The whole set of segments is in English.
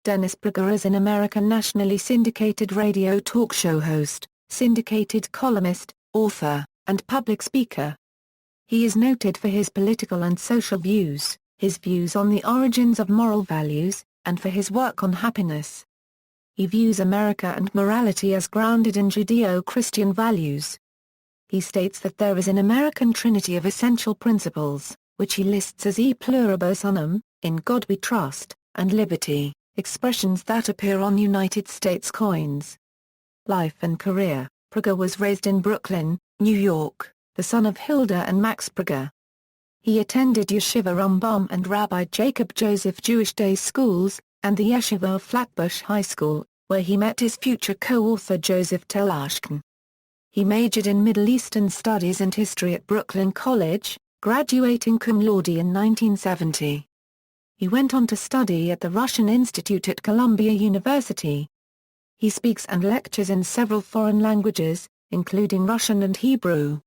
Dennis Prager is an American nationally syndicated radio talk show host, syndicated columnist, author, and public speaker. He is noted for his political and social views, his views on the origins of moral values, and for his work on happiness. He views America and morality as grounded in Judeo-Christian values. He states that there is an American trinity of essential principles, which he lists as Pluribus Unum, in God we trust, and liberty, expressions that appear on United States coins. Life and career: Prager was raised in Brooklyn, New York, the son of Hilda and Max Prager. He attended Yeshiva Rambam and Rabbi Jacob Joseph Jewish Day Schools, and the Yeshiva of Flatbush High School, where he met his future co-author Joseph Telashkin. He majored in Middle Eastern Studies and History at Brooklyn College, graduating cum laude in 1970. He went on to study at the Russian Institute at Columbia University. He speaks and lectures in several foreign languages, including Russian and Hebrew.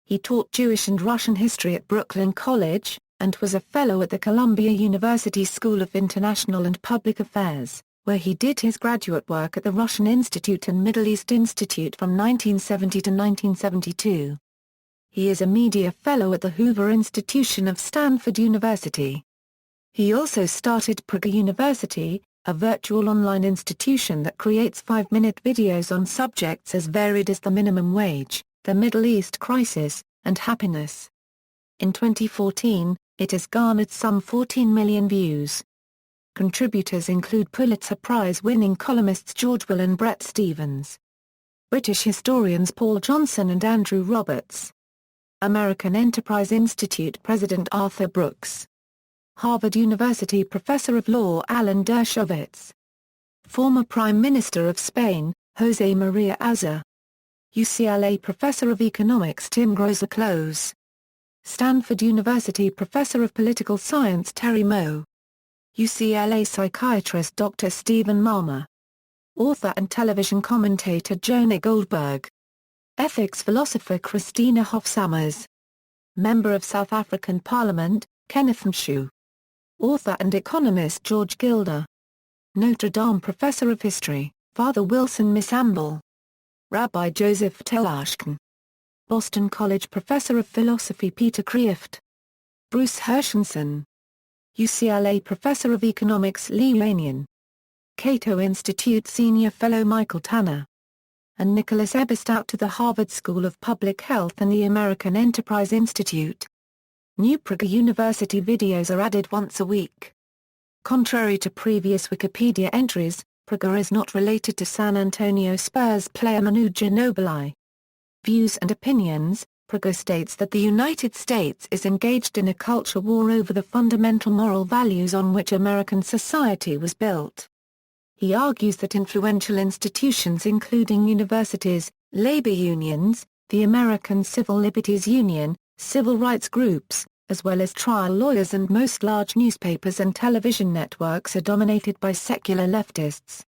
He taught Jewish and Russian history at Brooklyn College, and was a fellow at the Columbia University School of International and Public Affairs, where he did his graduate work at the Russian Institute and Middle East Institute from 1970 to 1972. He is a media fellow at the Hoover Institution of Stanford University. He also started Prager University, a virtual online institution that creates 5-minute videos on subjects as varied as the minimum wage, the Middle East crisis, and happiness. In 2014, it has garnered some 14 million views. Contributors include Pulitzer Prize-winning columnists George Will and Bret Stephens, British historians Paul Johnson and Andrew Roberts, American Enterprise Institute President Arthur Brooks, Harvard University Professor of Law Alan Dershowitz, former Prime Minister of Spain, José María Aznar, UCLA Professor of Economics Tim Groza-Close, Stanford University Professor of Political Science Terry Moe, UCLA psychiatrist Dr. Stephen Malmer, author and television commentator Jonah Goldberg, ethics philosopher Christina Hoff Sommers, member of South African Parliament, Kenneth Mshu, author and economist George Gilder, Notre Dame Professor of History, Father Wilson Misamble, Rabbi Joseph Telashkin, Boston College Professor of Philosophy Peter Kreeft, Bruce Hershenson, UCLA Professor of Economics Lee Ranian, Cato Institute Senior Fellow Michael Tanner, and Nicholas Eberstadt to the Harvard School of Public Health and the American Enterprise Institute. New Prager University videos are added once a week. Contrary to previous Wikipedia entries, Prager is not related to San Antonio Spurs player Manu Ginobili. Views and opinions: Prager states that the United States is engaged in a culture war over the fundamental moral values on which American society was built. He argues that influential institutions including universities, labor unions, the American Civil Liberties Union, civil rights groups, as well as trial lawyers and most large newspapers and television networks are dominated by secular leftists.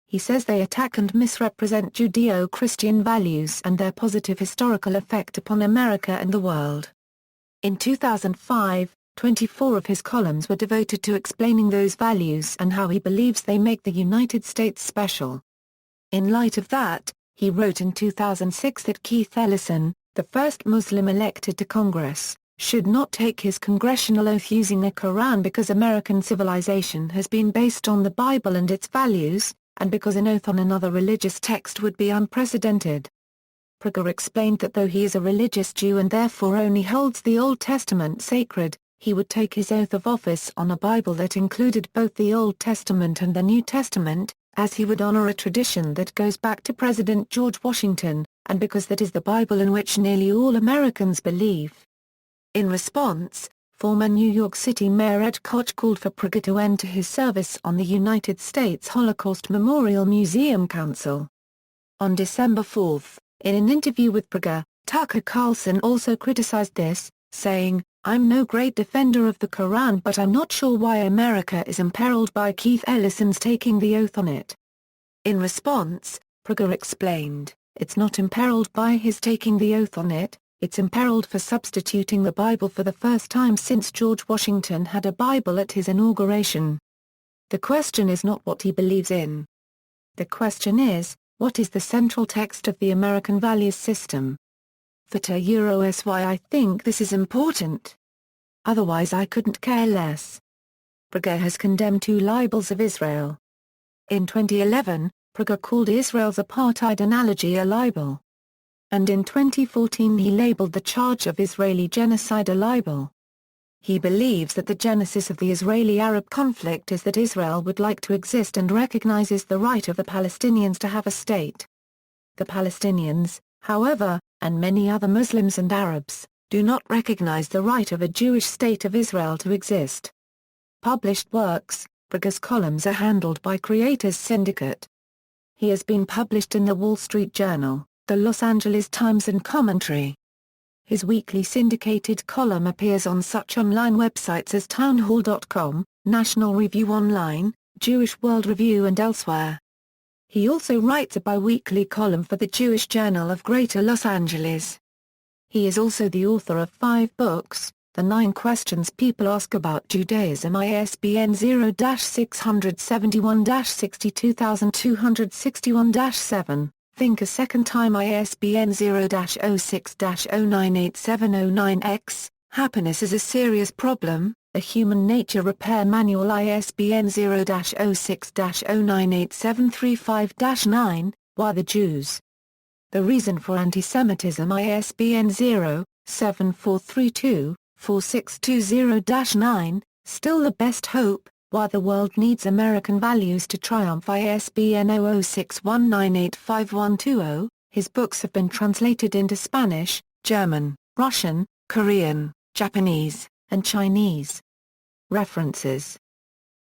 He says they attack and misrepresent Judeo-Christian values and their positive historical effect upon America and the world. In 2005, 24 of his columns were devoted to explaining those values and how he believes they make the United States special. In light of that, he wrote in 2006 that Keith Ellison, the first Muslim elected to Congress, should not take his congressional oath using the Quran because American civilization has been based on the Bible and its values, and because an oath on another religious text would be unprecedented. Prager explained that though he is a religious Jew and therefore only holds the Old Testament sacred, he would take his oath of office on a Bible that included both the Old Testament and the New Testament, as he would honor a tradition that goes back to President George Washington, and because that is the Bible in which nearly all Americans believe. In response, former New York City Mayor Ed Koch called for Prager to enter his service on the United States Holocaust Memorial Museum Council. On December 4, in an interview with Prager, Tucker Carlson also criticized this, saying, "I'm no great defender of the Quran, but I'm not sure why America is imperiled by Keith Ellison's taking the oath on it." In response, Prager explained, "It's not imperiled by his taking the oath on it, it's imperiled for substituting the Bible for the first time since George Washington had a Bible at his inauguration." The question is not what he believes in. The question is, what is the central text of the American values system? Sy I think this is important. Otherwise I couldn't care less. Prager has condemned 2 libels of Israel. In 2011, Prager called Israel's apartheid analogy a libel. And in 2014 he labeled the charge of Israeli genocide a libel. He believes that the genesis of the Israeli-Arab conflict is that Israel would like to exist and recognizes the right of the Palestinians to have a state. The Palestinians, however, and many other Muslims and Arabs, do not recognize the right of a Jewish state of Israel to exist. Published works: Prager's columns are handled by Creators Syndicate. He has been published in the Wall Street Journal, the Los Angeles Times and Commentary. His weekly syndicated column appears on such online websites as townhall.com, National Review Online, Jewish World Review and elsewhere. He also writes a bi-weekly column for the Jewish Journal of Greater Los Angeles. He is also the author of 5 books, The 9 Questions People Ask About Judaism ISBN 0-671-62261-7, Think a Second Time ISBN 0-06-098709X, Happiness is a Serious Problem, A Human Nature Repair Manual ISBN 0-06-098735-9, Why the Jews? The Reason for Antisemitism ISBN 0-7432-4620-9, Still the Best Hope, Why the World Needs American Values to Triumph ISBN 0061985120. His books have been translated into Spanish, German, Russian, Korean, Japanese, and Chinese. References.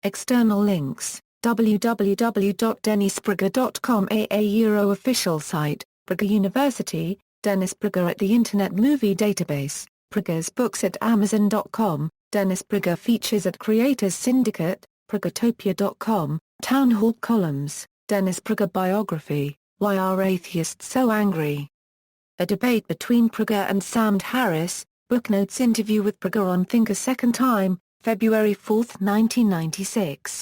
External links: www.dennisprager.com AA Official site, Prager University, Dennis Prager at the Internet Movie Database, Prager's books at Amazon.com, Dennis Prager features at Creators Syndicate, Pragertopia.com, Town Hall columns, Dennis Prager biography, Why Are Atheists So Angry? A debate between Prager and Sam Harris, Booknotes interview with Prager on Think a Second Time, February 4, 1996.